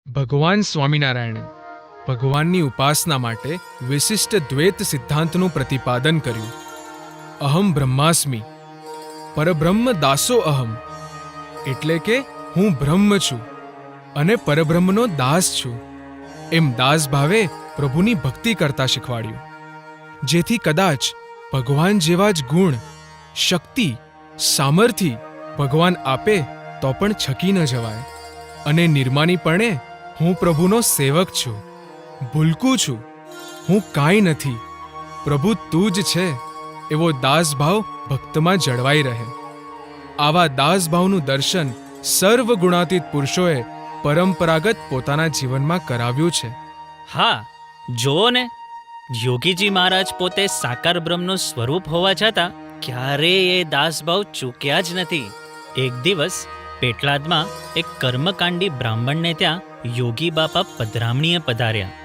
ભગવાન સ્વામિનારાયણે ભગવાનની ઉપાસના માટે વિશિષ્ટ દ્વૈત સિદ્ધાંતનું પ્રતિપાદન કર્યું. અહમ બ્રહ્માસ્મિ, પરબ્રહ્મ દાસો અહમ, એટલે કે હું બ્રહ્મ છું અને પરબ્રહ્મનો દાસ છું, એમ દાસ ભાવે પ્રભુની ભક્તિ કરતા શીખવાડ્યું. જેથી કદાચ ભગવાન જેવા જ ગુણ, શક્તિ, સામર્થ્ય ભગવાન આપે તો પણ છકી ન જવાય અને નિર્માનીપણે હું પ્રભુનો સેવક છું, ભૂલકું છું, હું કાંઈ નથી, પ્રભુ તું જ છે, એવો દાસભાવ ભક્તમાં જળવાઈ રહે. આવા દાસભાવનું દર્શન સર્વ ગુણાતીત પુરુષોએ પરંપરાગત પોતાના જીવનમાં કરાવ્યું છે. હા, જુઓ ને, યોગીજી મહારાજ પોતે સાકાર બ્રહ્મનું સ્વરૂપ હોવા છતાં ક્યારેય એ દાસભાવ ચૂક્યા જ નથી. એક દિવસ પેટલાદમાં એક કર્મકાંડી બ્રાહ્મણને ત્યાં યોગી બાપા પધરામણીએ પધાર્યા.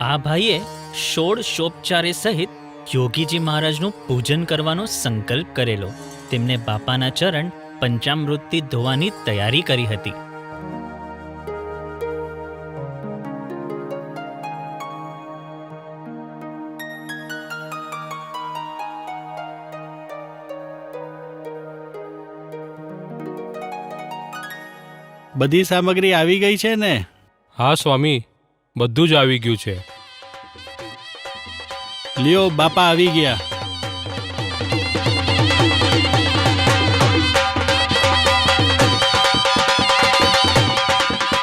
આ ભાઈએ ષોડશોપચારે સહિત યોગીજી મહારાજનું પૂજન કરવાનો સંકલ્પ કરેલો. તેમને બાપાના ચરણ પંચામૃતથી ધોવાની તૈયારી કરી હતી. બધી સામગ્રી આવી ગઈ છે ને? હા સ્વામી, બધું જ આવી ગયું છે. લ્યો, બાપા આવી ગયા.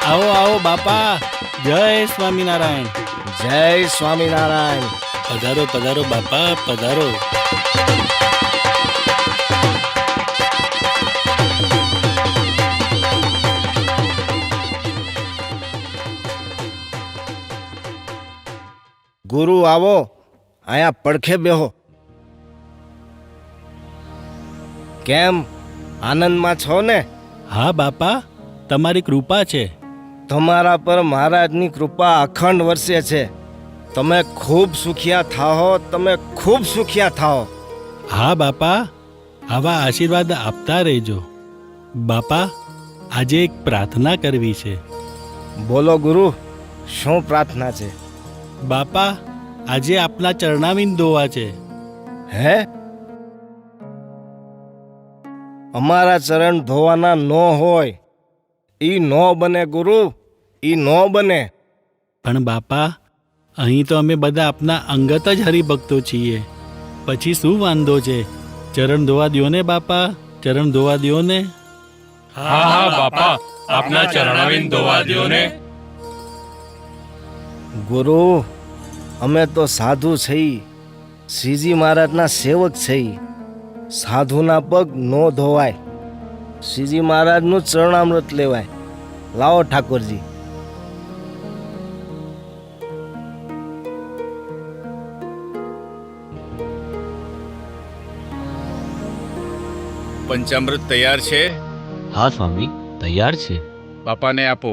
આવો આવો બાપા. જય સ્વામિનારાયણ. જય સ્વામિનારાયણ. પધારો પધારો બાપા, પધારો. ગુરુ આવો, અહીંયા પડખે બેહો. કેમ, આનંદમાં છો ને? હા બાપા, તમારી કૃપા છે. તમારા પર મહારાજની કૃપા અખંડ વર્ષે છે. તમે ખૂબ સુખિયા થાઓ, તમે ખૂબ સુખિયા થાઓ. હા બાપા, આવા આશીર્વાદ આપતા રહેજો. બાપા, આજે એક પ્રાર્થના કરવી છે. બોલો ગુરુ, શું પ્રાર્થના છે? બાપા, આજે આપના ચરણાવીન ધોવા છે. હે? અમારા ચરણ ધોવાના ન હોય, ઈ નો બને ગુરુ, ઈ નો બને. પણ બાપા, અહીં તો અમે બધા આપના અંગત જ હરિભક્તો છીએ. પછી શું વાંધો છે? ચરણ ધોવા દ્યો ને બાપા, ચરણ ધોવા દ્યો ને. હા હા બાપા, આપના ચરણાવીન ધોવા દ્યો ને. ગુરુ, અમે તો સાધુ છીએ, શ્રીજી મહારાજના સેવક છીએ. સાધુના પગ નો ધોવાય, શ્રીજી મહારાજનું ચરણામૃત લેવાય. લાવો ઠાકોરજી. પંચામૃત તૈયાર છે? હા સ્વામી, તૈયાર છે. બાપાને આપો.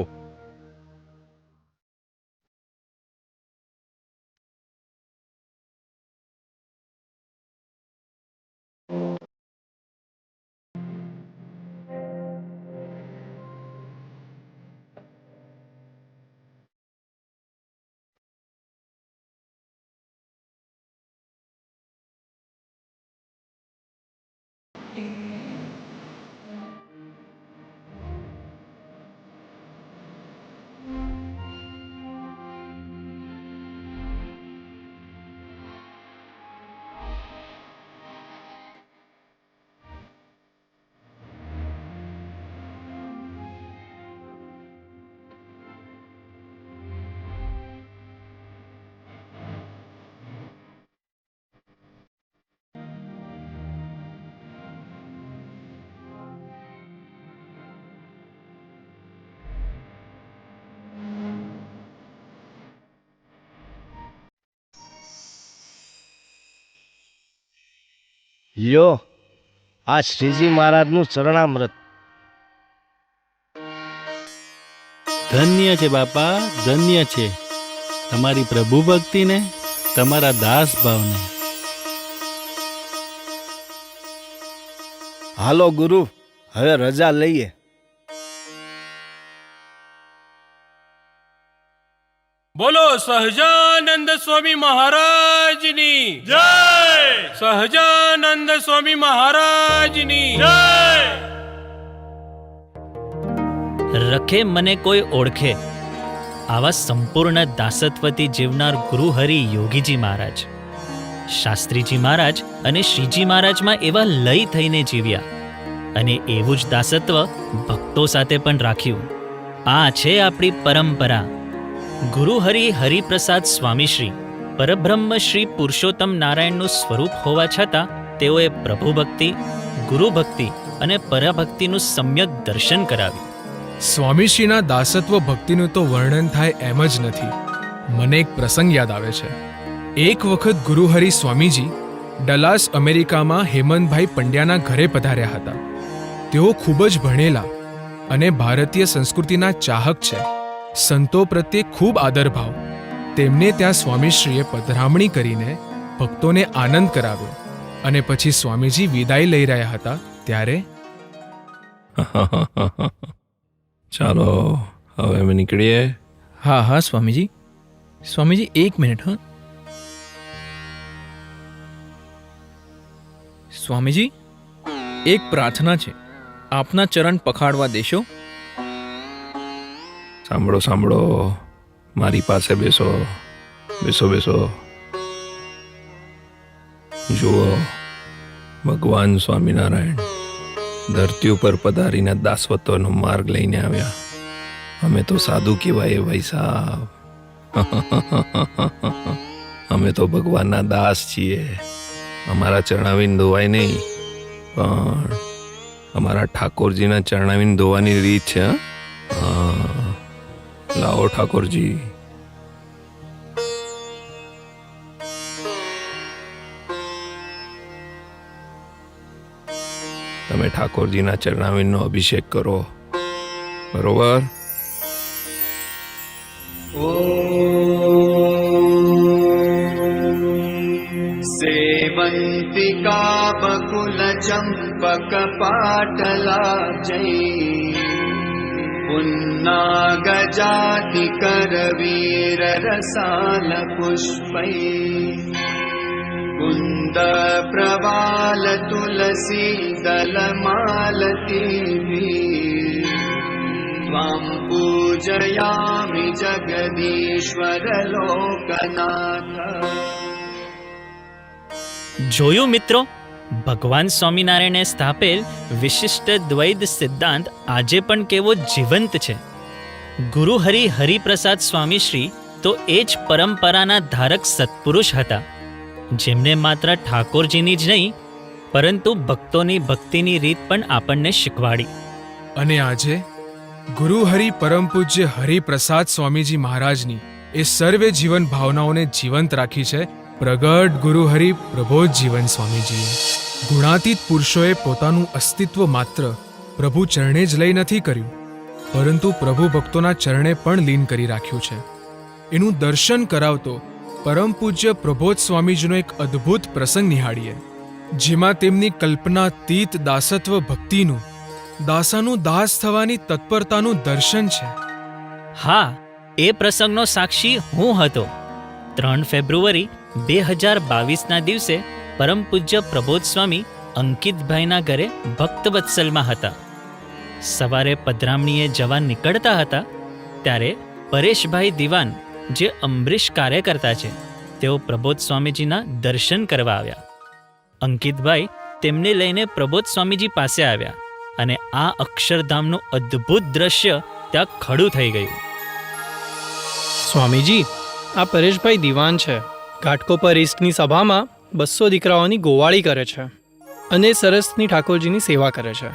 લ્યો આ શ્રીજી મહારાજનું ચરણામૃત. ધન્ય છે બાપા, ધન્ય છે તમારી પ્રભુ ભક્તિને, તમારા દાસ ભાવને. હાલો ગુરુ, હવે રજા લઈએ. બોલો સહજાનંદ સ્વામી મહારાજની જય. સહજાનંદ સ્વામી મહારાજની જય. રખે મને કોઈ ઓળખે, આવા સંપૂર્ણ દાસત્વથી જીવનાર ગુરુહરિ યોગીજી મહારાજ, શાસ્ત્રીજી મહારાજ અને શ્રીજી મહારાજમાં એવા લય થઈને જીવ્યા અને એવું જ દાસત્વ ભક્તો સાથે પણ રાખ્યું. આ છે આપણી પરંપરા. ગુરુહરિ હરિપ્રસાદ સ્વામીશ્રી પરબ્રહ્મ શ્રી પુરુષોત્તમ નારાયણનું સ્વરૂપ હોવા છતાં તેઓએ પ્રભુ ભક્તિ, ગુરુ ભક્તિ અને પરભક્તિનું સમ્યક દર્શન કરાવ્યું. સ્વામીશ્રીના દાસત્વ ભક્તિનું તો વર્ણન થાય એમ જ નથી. મને એક પ્રસંગ યાદ આવે છે. એક વખત ગુરુહરિ સ્વામીજી ડલાસ અમેરિકામાં હેમંતભાઈ પંડ્યાના ઘરે પધાર્યા હતા. તેઓ ખૂબ જ ભણેલા અને ભારતીય સંસ્કૃતિના ચાહક છે. સંતો પ્રત્યે ખૂબ આદરભાવ. તેમને ત્યાં સ્વામીશ્રીએ પધરામણી કરીને ભક્તોને આનંદ કરાવ્યો અને પછી સ્વામીજી વિદાય લઈ રહ્યા હતા ત્યારે ચાલો હવે અમે નીકળીએ. હા હા સ્વામીજી. સ્વામીજી એક મિનિટ. હા સ્વામીજી, એક પ્રાર્થના છે, આપના ચરણ પખાડવા દેશો? સાંભળો સાંભળો, મારી પાસે બેસો બેસો બેસો. જુઓ, ભગવાન સ્વામિનારાયણ ધરતી ઉપર પધારીને દાસવત્વનો માર્ગ લઈને આવ્યા. અમે તો સાધુ કહેવાય ભાઈ સાહેબ. અમે તો ભગવાનના દાસ છીએ. અમારા ચરણાવીને ધોવાય નહીં, પણ અમારા ઠાકોરજીના ચરણાવીને ધોવાની રીત છે. હા, લાવો ઠાકોરજી. તમે ઠાકોરજીના ચરણાવીનનો અભિષેક કરો, બરોબર? सेवन्तिका बकुलचम्पकपाटलाजै पुन्नागजातिकरवीररसालपुष्पै कुन्दप्रवालतुलसीदलमालतीभिः त्वां पूजयामि जगदीश्वर लोकनाथ. જોયું મિત્રો, ભગવાન સ્વામિનારાયણે સ્થાપેલ વિશિષ્ટ દ્વૈત સિદ્ધાંત આજે પણ કેવો જીવંત છે. ગુરુહરિ હરિપ્રસાદ સ્વામીશ્રી તો એ જ પરંપરાના ધારક સત્પુરુષ હતા, જેમને માત્ર ઠાકોરજીની જ નહીં પરંતુ ભક્તોની ભક્તિની રીત પણ આપણને શીખવાડી. અને આજે ગુરુહરિ પરમ પૂજ્ય હરિપ્રસાદ સ્વામીજી મહારાજની એ સર્વે જીવન ભાવનાઓને જીવંત રાખી છે પ્રગટ ગુરુહરિ પ્રબોધ જીવન સ્વામીજીએ. ગુણાતીત પુરુષોએ પોતાનું અસ્તિત્વ માત્ર પ્રભુ ચરણે જ લઈ નથી કર્યું, પરંતુ પ્રભુ ભક્તોના ચરણે પણ લીન કરી રાખ્યું છે. એનું દર્શન કરાવતો પરમ પૂજ્ય પ્રબોધ સ્વામીજીનો એક અદ્ભુત પ્રસંગ નિહાળીએ, જેમાં તેમની કલ્પનાતીત દાસત્વ ભક્તિનું, દાસાનું દાસ થવાની તત્પરતાનું દર્શન છે. હા, એ પ્રસંગનો સાક્ષી હું હતો. 3 ફેબ્રુઆરી 2022ના દિવસે પરમ પૂજ્ય પ્રબોધ સ્વામી અંકિતભાઈના ઘરે ભક્તવત્સલમાં હતા. સવારે પધરામણીએ જવા નીકળતા હતા ત્યારે પરેશભાઈ દિવાન, જે અમરીશ કાર્યકર્તા છે, તેઓ પ્રબોધ સ્વામીજીના દર્શન કરવા આવ્યા. અંકિતભાઈ તેમને લઈને પ્રબોધ સ્વામીજી પાસે આવ્યા અને આ અક્ષરધામનું અદ્ભુત દ્રશ્ય ત્યાં ખડું થઈ ગયું. સ્વામીજી, આ પરેશભાઈ દિવાન છે. ઘાટકોપર ઈસ્ટની સભામાં 200 દીકરાઓની ગોવાળી કરે છે અને સરસની ઠાકોરજીની સેવા કરે છે.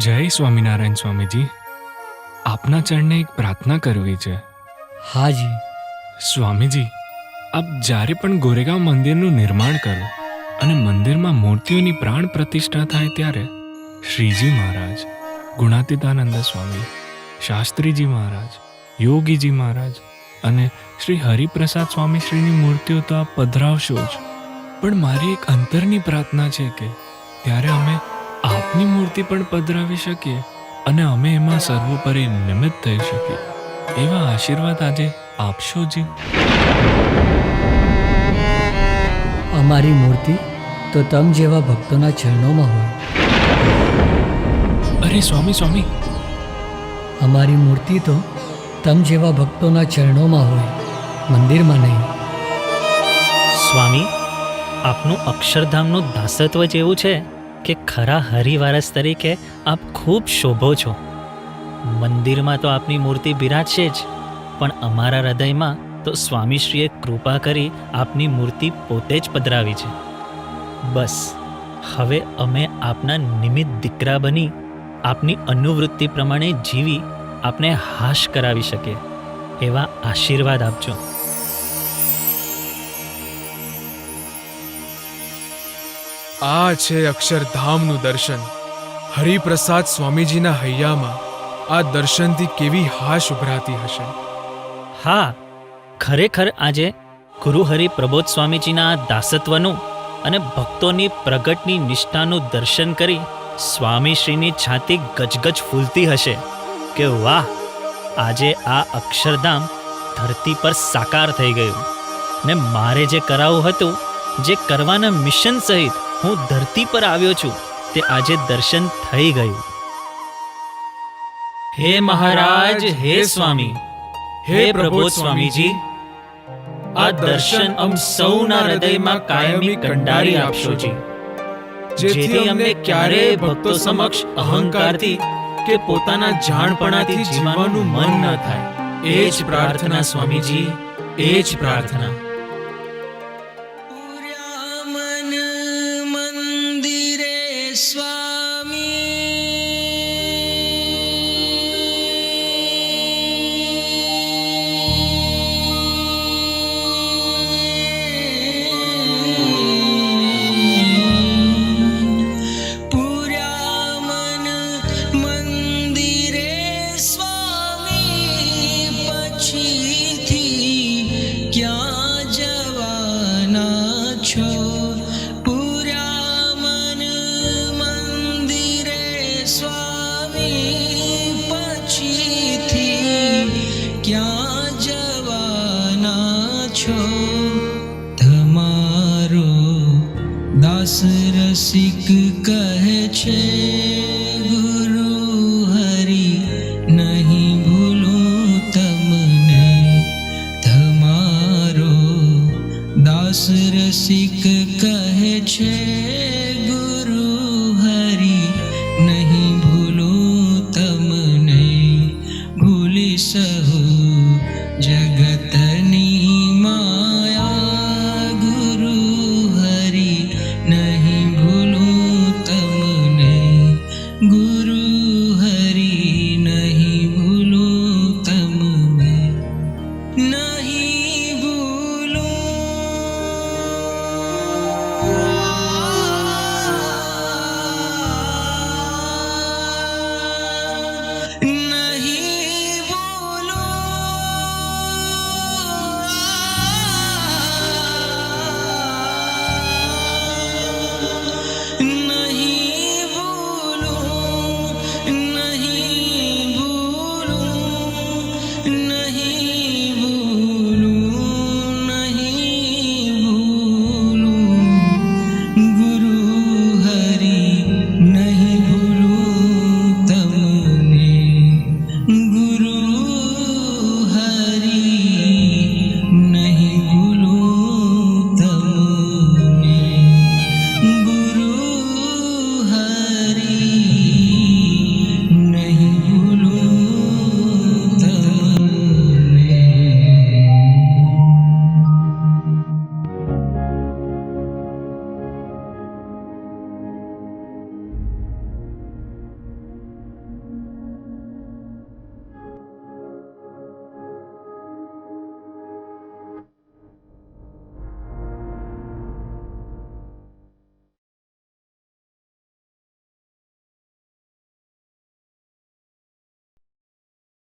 જય સ્વામિનારાયણ સ્વામીજી, આપના ચરણે એક પ્રાર્થના કરવી છે. હાજી. સ્વામીજી, આપ જ્યારે પણ ગોરેગાંવ મંદિરનું નિર્માણ કરો અને મંદિરમાં મૂર્તિઓની પ્રાણ પ્રતિષ્ઠા થાય ત્યારે શ્રીજી મહારાજ, ગુણાતીતાનંદ સ્વામી, શાસ્ત્રીજી મહારાજ, યોગીજી મહારાજ અને શ્રી હરિપ્રસાદ સ્વામી શ્રીની મૂર્તિઓ તો આપ પધરાવશો જ, પણ મારી એક અંતરની પ્રાર્થના છે કે ત્યારે અમે આપની મૂર્તિ પણ પધરાવી શકીએ અને અમે એમાં સર્વોપરી નિમિત્ત થઈ શકીએ. એવા આશીર્વાદ આજે આપશો જી. અમારી મૂર્તિ તો તમ જેવા ભક્તોના ચરણોમાં હોય. અરે સ્વામી, સ્વામી, અમારી મૂર્તિ તો તમ જેવા ભક્તોના ચરણોમાં હોય, મંદિરમાં નહીં. સ્વામી, આપનું અક્ષરધામનું દાસત્વ જ એવું છે કે ખરા હરિવારસ તરીકે આપ ખૂબ શોભો છો. મંદિરમાં તો આપની મૂર્તિ બિરાજશે જ, પણ અમારા હૃદયમાં તો સ્વામીશ્રીએ કૃપા કરી આપની મૂર્તિ પોતે જ પધરાવી છે. બસ હવે અમે આપના નિમિત્ત દીકરા બની આપની અનુવૃત્તિ પ્રમાણે જીવી આપને હાશ કરાવી શકીએ એવા આશીર્વાદ આપજો. આ છે અક્ષરધામનું દર્શન. હરિપ્રસાદ સ્વામીજીના હૈયામાં આ દર્શનથી કેવી હાશ ઉભરાતી હશે. હા, ખરેખર આજે ગુરુહરિ પ્રબોધ સ્વામીજીના આ દાસત્વનું અને ભક્તોની પ્રગટની નિષ્ઠાનું દર્શન કરી સ્વામીશ્રીની છાતી ગજગજ ફૂલતી હશે કે વાહ, આજે આ અક્ષરધામ ધરતી પર સાકાર થઈ ગયું ને મારે જે કરાવવું હતું, જે કરવાના મિશન સહિત હું ધરતી પર આવ્યો છું, તે આજે દર્શન થઈ ગયું. હે મહારાજ, હે સ્વામી, હે પ્રબોધ સ્વામીજી, આ દર્શન અમ સૌના હૃદયમાં કાયમી કંડારી આપશો જી, જેથી અમને ક્યારેય ભક્તો સમક્ષ અહંકારથી કે પોતાના જાણપણાથી જીવવાનું મન ન થાય. એ જ પ્રાર્થના સ્વામીજી, એ જ પ્રાર્થના. તમારો દાસ રસિક કહે છે